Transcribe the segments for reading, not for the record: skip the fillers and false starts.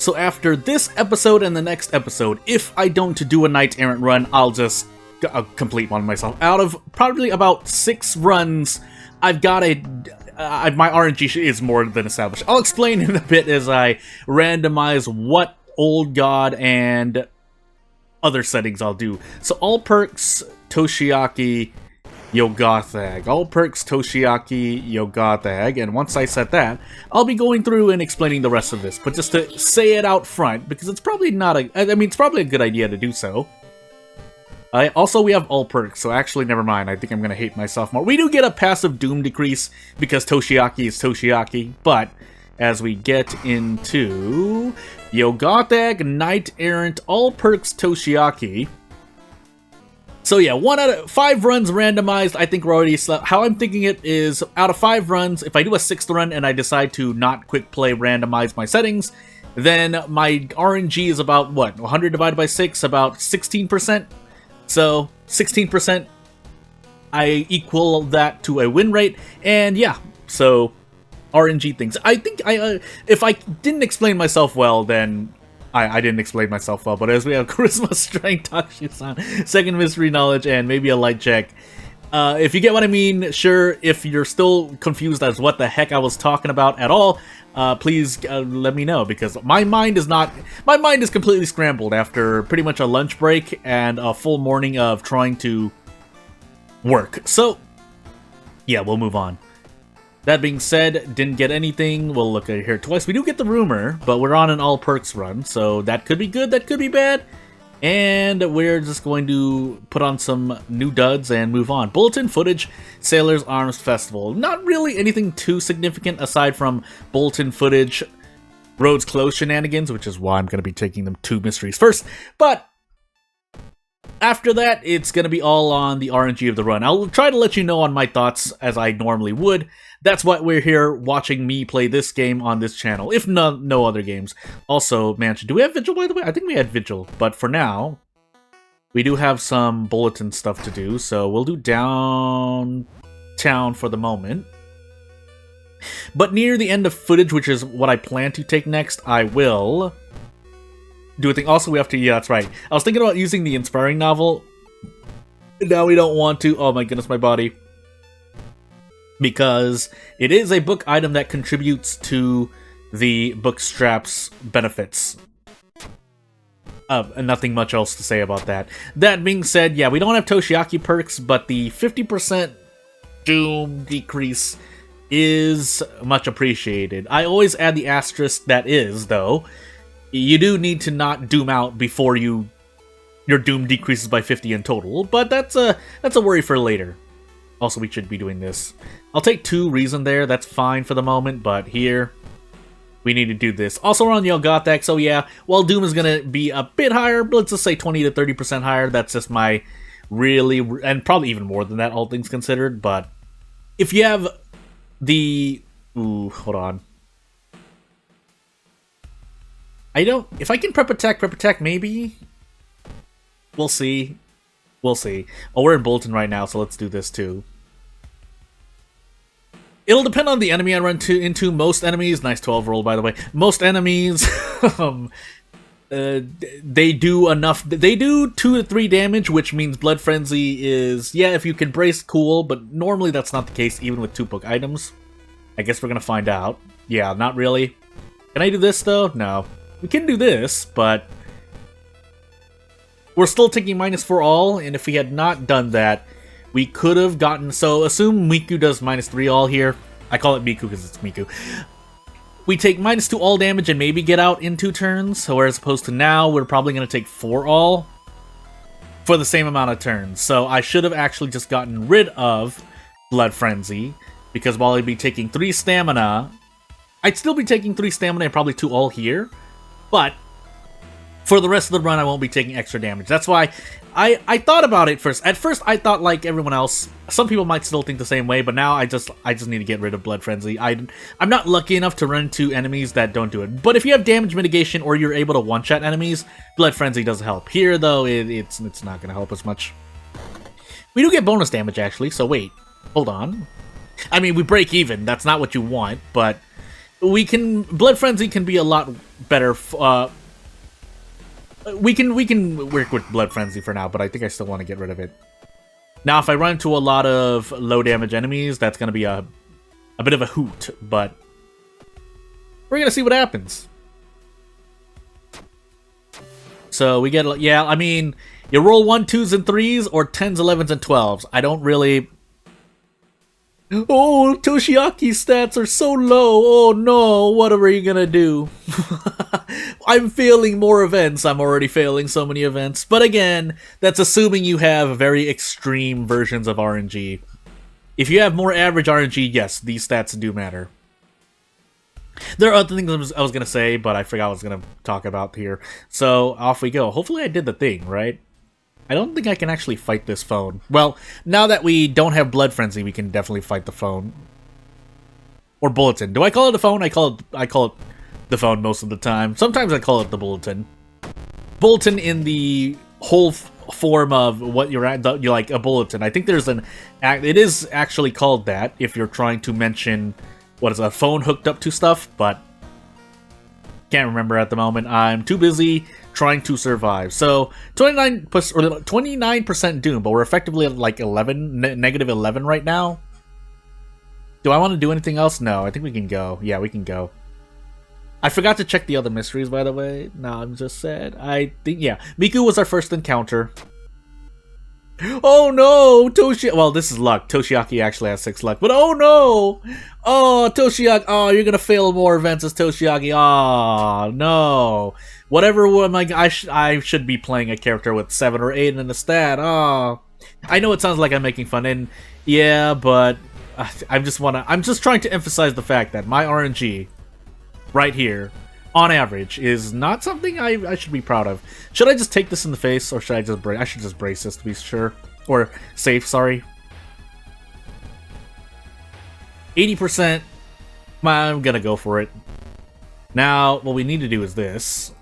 So after this episode and the next episode, if I don't do a Knight Errant run, I'll just complete one myself. Out of probably about 6 runs, I've got a... my RNG is more than established. I'll explain in a bit as I randomize what Old God and other settings I'll do. So all perks, Toshiaki, Yogathag. All perks, Toshiaki, Yogathag. And once I set that, I'll be going through and explaining the rest of this. But just to say it out front, because it's probably not a... I mean, it's probably a good idea to do so. Also, we have all perks, so actually, never mind. I think I'm going to hate myself more. We do get a passive Doom decrease, because Toshiaki is Toshiaki, but as we get into Yogathag, Knight Errant, all perks Toshiaki. So yeah, 1 out of 5 runs randomized. I think we're already... How I'm thinking it is, out of 5 runs, if I do a 6th run and I decide to not quick play randomize my settings, then my RNG is about, what, 100 divided by 6, about 16%? So, 16%, I equal that to a win rate, and yeah, so, RNG things. I think if I didn't explain myself well, then I didn't explain myself well, but as we have Charisma, Strength, Takshu-san, 2nd Mystery Knowledge, and maybe a Light Check. If you get what I mean, sure, if you're still confused as what the heck I was talking about at all, please let me know, because my mind is completely scrambled after pretty much a lunch break and a full morning of trying to work. So, yeah, we'll move on. That being said, didn't get anything. We'll look at it here twice. We do get the rumor, but we're on an all perks run, so that could be good, that could be bad. And we're just going to put on some new duds and move on. Bulletin footage, Sailor's Arms Festival. Not really anything too significant aside from bulletin footage, Roads Closed shenanigans, which is why I'm going to be taking them 2 mysteries first. But after that, it's going to be all on the RNG of the run. I'll try to let you know on my thoughts as I normally would. That's why we're here watching me play this game on this channel, if no other games. Also, Mansion, do we have Vigil, by the way? I think we had Vigil, but for now, we do have some bulletin stuff to do, so we'll do Downtown for the moment. But near the end of footage, which is what I plan to take next, I will do a thing. Also, we have to... Yeah, that's right. I was thinking about using the Inspiring Novel. Now we don't want to. Oh my goodness, my body. Because it is a book item that contributes to the Bookstrap's benefits. And nothing much else to say about that. That being said, yeah, we don't have Toshiaki perks, but the 50% Doom decrease is much appreciated. I always add the asterisk that is, though. You do need to not Doom out before your Doom decreases by 50 in total, but that's a worry for later. Also, we should be doing this. I'll take 2 Reason there, that's fine for the moment, but here, we need to do this. Also, we're on Yogathag, so yeah, while Doom is going to be a bit higher, let's just say 20 to 30% higher, that's just my really, and probably even more than that, all things considered, but if you have the... Ooh, hold on. If I can prep attack, maybe? We'll see. We'll see. Oh, we're in Bulletin right now, so let's do this too. It'll depend on the enemy I run into. Most enemies, nice 12 roll by the way, most enemies, they do enough, they do 2 to 3 damage, which means Blood Frenzy is, yeah, if you can brace, cool, but normally that's not the case even with 2 book items. I guess we're gonna find out. Yeah, not really. Can I do this though? No. We can do this, but we're still taking -4 all, and if we had not done that, we could have gotten... So, assume Miku does -3 all here. I call it Miku because it's Miku. We take -2 all damage and maybe get out in 2 turns, so as opposed to now, we're probably going to take 4 all for the same amount of turns. So, I should have actually just gotten rid of Blood Frenzy, because while I'd be taking 3 stamina, I'd still be taking 3 stamina and probably 2 all here, but for the rest of the run, I won't be taking extra damage. That's why I thought about it first. At first, I thought like everyone else. Some people might still think the same way, but now I just need to get rid of Blood Frenzy. I'm not lucky enough to run into enemies that don't do it. But if you have damage mitigation or you're able to one-shot enemies, Blood Frenzy does help. Here, though, it's not going to help as much. We do get bonus damage, actually, so wait. Hold on. I mean, we break even. That's not what you want, but Blood Frenzy can be a lot better. We can work with Blood Frenzy for now, but I think I still want to get rid of it. Now, if I run into a lot of low damage enemies, that's going to be a bit of a hoot, but we're going to see what happens. So we get, yeah, I mean, you roll 1, 2s, and 3s, or 10s, 11s, and 12s. I don't really... Oh, Toshiaki's stats are so low. Oh no, what are you gonna do? I'm failing more events. I'm already failing so many events. But again, that's assuming you have very extreme versions of RNG. If you have more average RNG, yes, these stats do matter. There are other things I was gonna say, but I forgot what I was gonna talk about here. So, off we go. Hopefully I did the thing, right? I don't think I can actually fight this phone. Well, now that we don't have Blood Frenzy, we can definitely fight the phone. Or Bulletin. Do I call it a phone? I call it the phone most of the time. Sometimes I call it the Bulletin. Bulletin in the whole form of what you're like a bulletin. I think there's it is actually called that if you're trying to mention what is a phone hooked up to stuff, but can't remember at the moment. I'm too busy trying to survive. So 29% doom, but we're effectively at like negative 11 right now. Do I want to do anything else? No, I think we can go. Yeah, we can go. I forgot to check the other mysteries, by the way. No, I'm just sad. I think, yeah, Miku was our first encounter. Oh no, well, this is luck. Toshiaki actually has 6 luck, but oh no! Oh, Toshiaki, oh, you're gonna fail more events as Toshiaki. Oh no. Whatever, I should be playing a character with 7 or 8 in the stat. Oh. I know it sounds like I'm making fun, and yeah, but I'm just trying to emphasize the fact that my RNG right here, on average, is not something I should be proud of. Should I just take this in the face, or should I just brace? I should just brace this to be sure. Or safe, sorry. 80%. I'm gonna go for it. Now, what we need to do is this.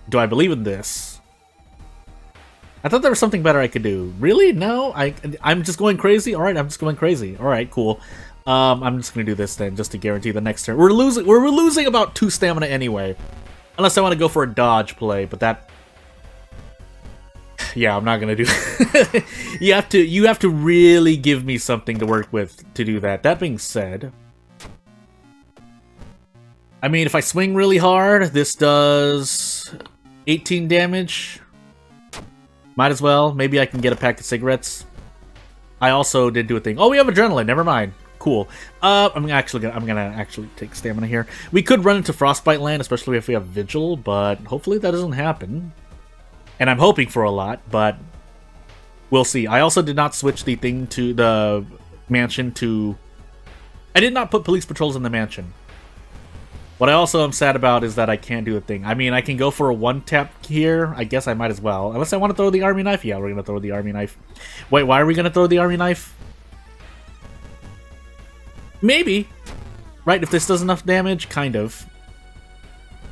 Do I believe in this? I thought there was something better I could do. Really? No? I'm just going crazy? Alright, I'm just going crazy. Alright, cool. I'm just gonna do this then, just to guarantee the next turn. We're losing about 2 stamina anyway. Unless I want to go for a dodge play, but that... Yeah, I'm not gonna do you have to really give me something to work with to do that. That being said... I mean, if I swing really hard, this does 18 damage. Might as well. Maybe I can get a pack of cigarettes. I also did do a thing. Oh, we have adrenaline. Never mind. Cool. I'm gonna actually take stamina here. We could run into Frostbite Land, especially if we have Vigil, but hopefully that doesn't happen. And I'm hoping for a lot, but we'll see. I also did not switch the thing to the mansion to... I did not put police patrols in the mansion. What I also am sad about is that I can't do a thing. I mean, I can go for a one-tap here. I guess I might as well. Unless I want to throw the army knife. Yeah, we're going to throw the army knife. Wait, why are we going to throw the army knife? Maybe. Right, if this does enough damage? Kind of.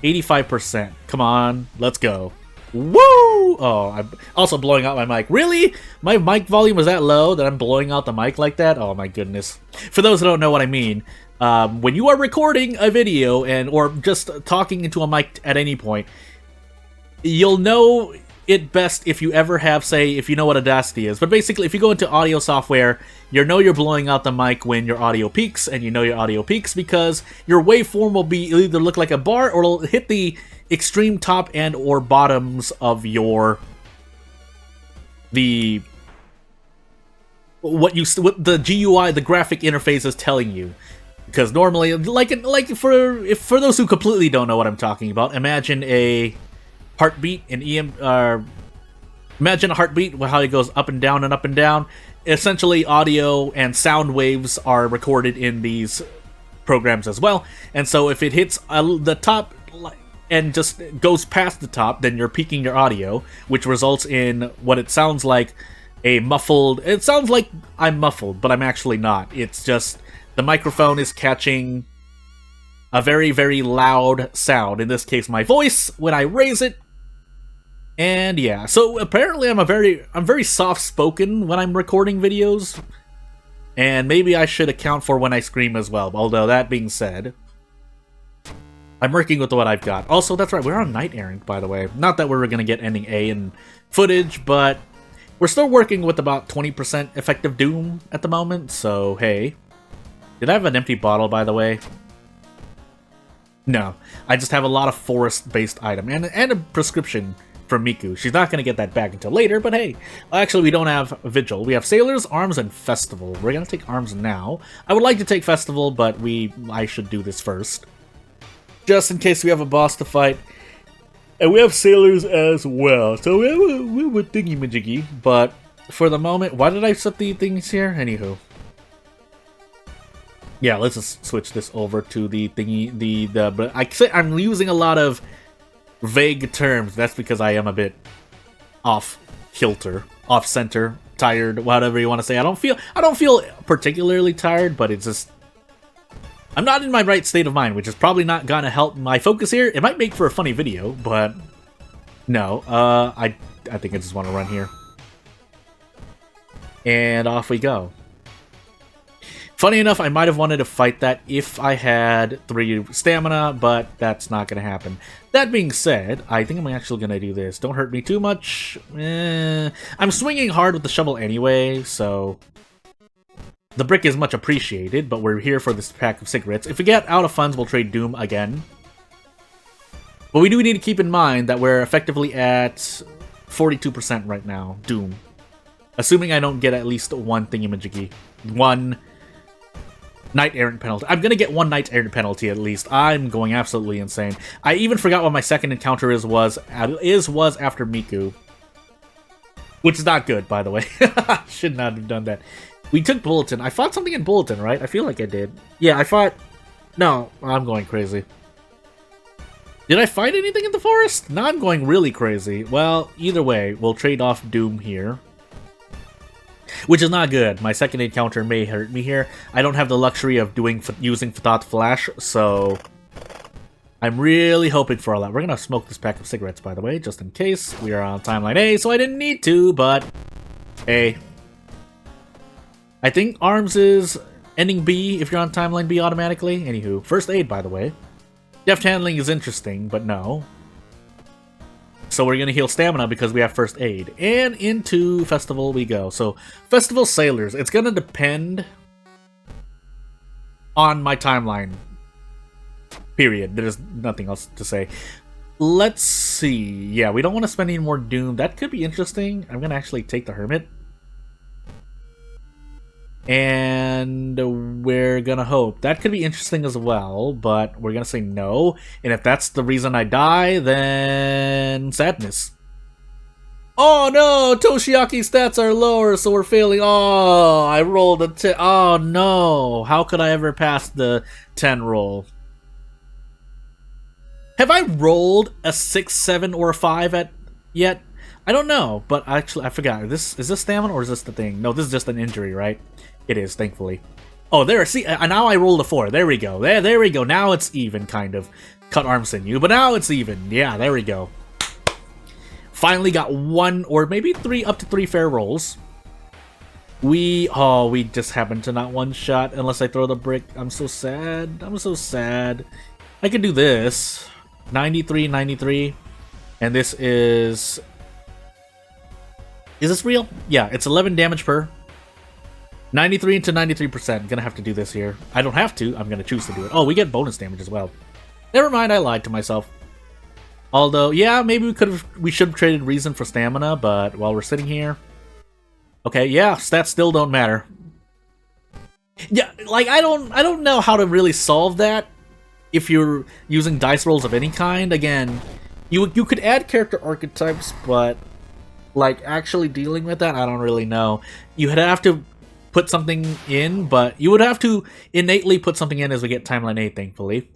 85%. Come on, let's go. Woo! Oh, I'm also blowing out my mic. Really? My mic volume was that low that I'm blowing out the mic like that? Oh my goodness. For those who don't know what I mean, when you are recording a video or just talking into a mic at any point, you'll know it best if you ever have, say, if you know what Audacity is. But basically, if you go into audio software, you know you're blowing out the mic when your audio peaks, and you know your audio peaks because your waveform will either look like a bar or it'll hit the extreme top and or bottoms of what the GUI, the graphic interface, is telling you. Because normally, for those who completely don't know what I'm talking about, imagine a heartbeat imagine a heartbeat, how it goes up and down and up and down. Essentially, audio and sound waves are recorded in these programs as well, and so if it hits the top and just goes past the top, then you're peaking your audio, which results in what it sounds like it sounds like I'm muffled, but I'm actually not. It's just the microphone is catching a very, very loud sound, in this case my voice, when I raise it. And yeah, so apparently I'm very soft-spoken when I'm recording videos, and maybe I should account for when I scream as well. Although, that being said, I'm working with what I've got. Also, that's right, we're on Knight Errant, by the way. Not that we're gonna get ending A in footage, but we're still working with about 20% effective Doom at the moment, so hey. Did I have an empty bottle, by the way? No. I just have a lot of forest-based item, and a prescription from Miku. She's not gonna get that back until later, but hey. Actually, we don't have Vigil. We have Sailors, Arms, and Festival. We're gonna take Arms now. I would like to take Festival, but I should do this first. Just in case we have a boss to fight. And we have Sailors as well. So we have a thingy-majiggy. But for the moment, why did I set the things here? Anywho. Yeah, let's just switch this over to the thingy, but I'm using a lot of vague terms. That's because I am a bit off-kilter, off-center, tired, whatever you want to say. I don't feel particularly tired, but it's just I'm not in my right state of mind, which is probably not gonna help my focus here. It might make for a funny video, but no. I think I just want to run here. And off we go. Funny enough, I might have wanted to fight that if I had 3 stamina, but that's not going to happen. That being said, I think I'm actually going to do this. Don't hurt me too much. I'm swinging hard with the shovel anyway, so the brick is much appreciated, but we're here for this pack of cigarettes. If we get out of funds, we'll trade Doom again. But we do need to keep in mind that we're effectively at 42% right now, Doom. Assuming I don't get at least one thingy-majiggy. One Knight Errant penalty. I'm gonna get one Knight Errant penalty at least. I'm going absolutely insane. I even forgot what my second encounter was after Miku. Which is not good, by the way. Should not have done that. We took Bulletin. I fought something in Bulletin, right? I feel like I did. Yeah, I fought... No, I'm going crazy. Did I fight anything in the forest? No, I'm going really crazy. Well, either way, we'll trade off Doom here. Which is not good. My second encounter may hurt me here. I don't have the luxury of using Fatat Flash, so I'm really hoping for all that. We're gonna smoke this pack of cigarettes, by the way, just in case. We are on timeline A, so I didn't need to, but hey. I think Arms is ending B if you're on timeline B automatically. Anywho, first aid, by the way. Deft handling is interesting, but no. So we're going to heal stamina because we have first aid. And into Festival we go. So, Festival Sailors. It's going to depend on my timeline. Period. There's nothing else to say. Let's see. Yeah, we don't want to spend any more Doom. That could be interesting. I'm going to actually take the Hermit. And we're gonna hope. That could be interesting as well, but we're gonna say no. And if that's the reason I die, then sadness. Oh no! Toshiaki's stats are lower, so we're failing. Oh, I rolled a 10. Oh no! How could I ever pass the 10 roll? Have I rolled a 6, 7, or a 5 yet? I don't know, but actually, I forgot. Is this stamina or is this the thing? No, this is just an injury, right? It is, thankfully. Oh, there, see, now I rolled a 4. There we go. There we go. Now it's even, kind of. Cut arm sinew, but now it's even. Yeah, there we go. Finally got 1 or maybe 3, up to 3 fair rolls. We just happened to not one-shot unless I throw the brick. I'm so sad. I'm so sad. I could do this. 93, 93. And this is... Is this real? Yeah, it's 11 damage per. 93 into 93%. Gonna have to do this here. I don't have to. I'm gonna choose to do it. Oh, we get bonus damage as well. Never mind, I lied to myself. Although, yeah, maybe we should have traded Reason for stamina, but while we're sitting here... Okay, yeah, stats still don't matter. Yeah, like, I don't know how to really solve that if you're using dice rolls of any kind. Again, you could add character archetypes, but... like, actually dealing with that, I don't really know. You would have to put something in, but you would have to innately put something in as we get Timeline 8, thankfully.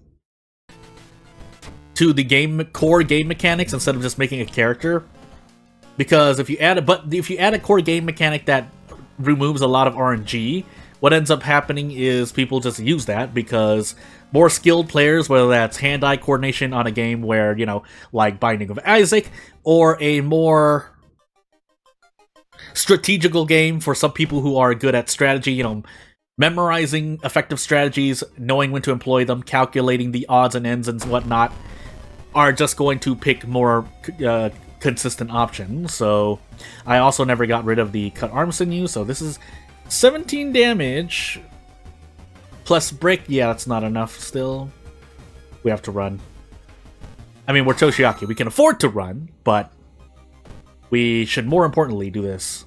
To the core game mechanics instead of just making a character. Because if you add a core game mechanic that removes a lot of RNG, what ends up happening is people just use that because more skilled players, whether that's hand-eye coordination on a game where, you know, like Binding of Isaac, or a more strategical game for some people who are good at strategy, you know, memorizing effective strategies, knowing when to employ them, calculating the odds and ends and whatnot, are just going to pick more consistent options. So I also never got rid of the cut arm sinew, so this is 17 damage plus brick. Yeah, that's not enough still. We have to run. I mean, we're Toshiaki. We can afford to run, but we should more importantly do this.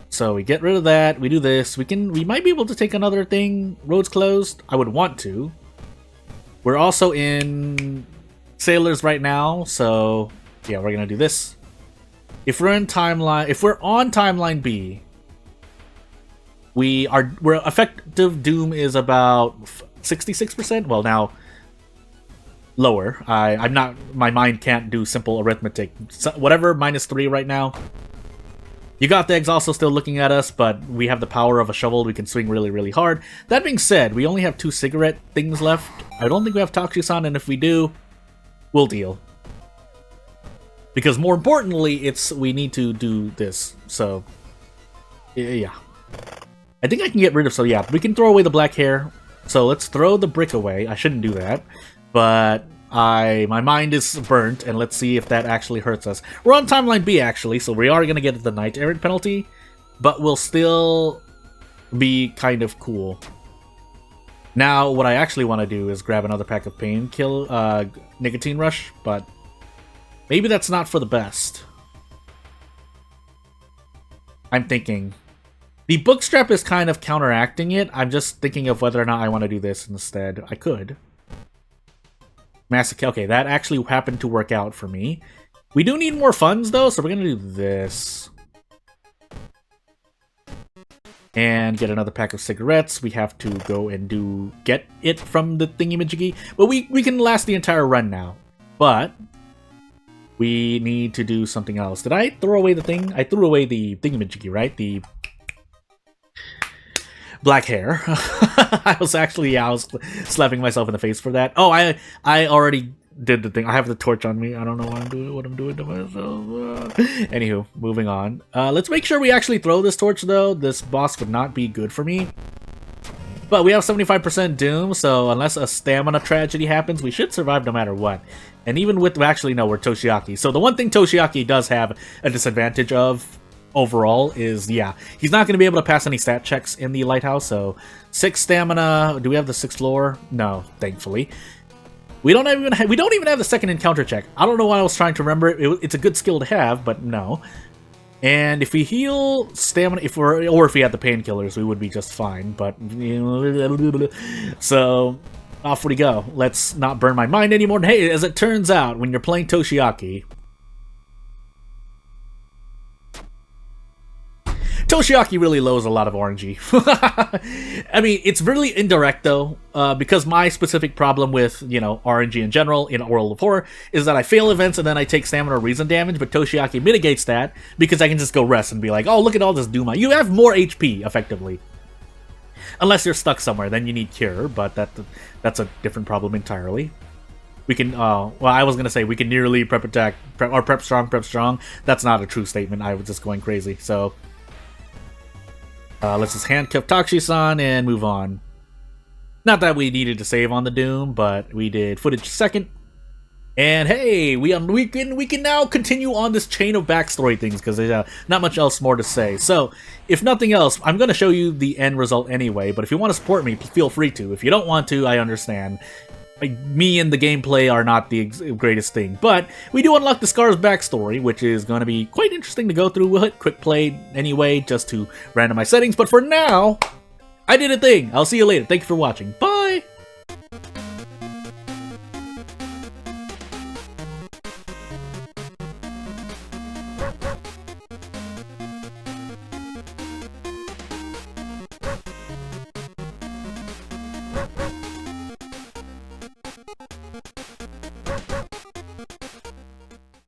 So we get rid of that, we do this, we might be able to take another thing. Roads closed. I would want to. We're also in Sailors right now, so yeah, we're gonna do this. If we're on timeline B, we're effective doom is about 66%. Well, now lower. I'm not, my mind can't do simple arithmetic. So, whatever, -3 right now. You got the eggs also still looking at us, but we have the power of a shovel. We can swing really, really hard. That being said, we only have 2 cigarette things left. I don't think we have Takushi-san, and if we do, we'll deal. Because more importantly, we need to do this. So, yeah. I think I can get rid of, so yeah, we can throw away the black hair. So let's throw the brick away. I shouldn't do that. But my mind is burnt, and let's see if that actually hurts us. We're on timeline B, actually, so we are going to get the Knight Errant penalty, but we'll still be kind of cool. Now, what I actually want to do is grab another pack of Nicotine Rush, but maybe that's not for the best. I'm thinking. The bookstrap is kind of counteracting it. I'm just thinking of whether or not I want to do this instead. I could. Okay, that actually happened to work out for me. We do need more funds, though, so we're going to do this. And get another pack of cigarettes. We have to go and get it from the thingy-majiggy. But we can last the entire run now. But we need to do something else. Did I throw away the thing? I threw away the thingy-majiggy, right? The black hair. I was slapping myself in the face for that. Oh, I already did the thing. I have the torch on me. I don't know what I'm doing to myself. Anywho, moving on. Let's make sure we actually throw this torch, though. This boss would not be good for me. But we have 75% doom, so unless a stamina tragedy happens, we should survive no matter what. And even with, actually, no, we're Toshiaki. So the one thing Toshiaki does have a disadvantage of overall is, yeah, he's not going to be able to pass any stat checks in the lighthouse. So 6 stamina. Do we have the 6th floor? No, thankfully. We don't even have the second encounter check. I don't know why I was trying to remember it. It's a good skill to have, but no. And if we heal stamina, if we had the painkillers, we would be just fine. But so off we go. Let's not burn my mind anymore. And hey, as it turns out, when you're playing Toshiaki, Toshiaki really lows a lot of RNG. I mean, it's really indirect, though, because my specific problem with, RNG in general in World of Horror is that I fail events and then I take stamina or reason damage, but Toshiaki mitigates that because I can just go rest and be like, oh, look at all this doom. You have more HP, effectively. Unless you're stuck somewhere, then you need Cure, but that's a different problem entirely. We can, well, I was going to say we can nearly prep attack, prep strong. That's not a true statement. I was just going crazy, so let's just handcuff Takushi-san and move on. Not that we needed to save on the Doom, but we did footage second. And hey, we can now continue on this chain of backstory things because there's not much else more to say. So, if nothing else, I'm going to show you the end result anyway, but if you want to support me, feel free to. If you don't want to, I understand. Me and the gameplay are not the greatest thing, but we do unlock the Scar's backstory, which is going to be quite interesting to go through. We'll hit quick play anyway, just to randomize settings, but for now, I did a thing. I'll see you later. Thank you for watching. Bye!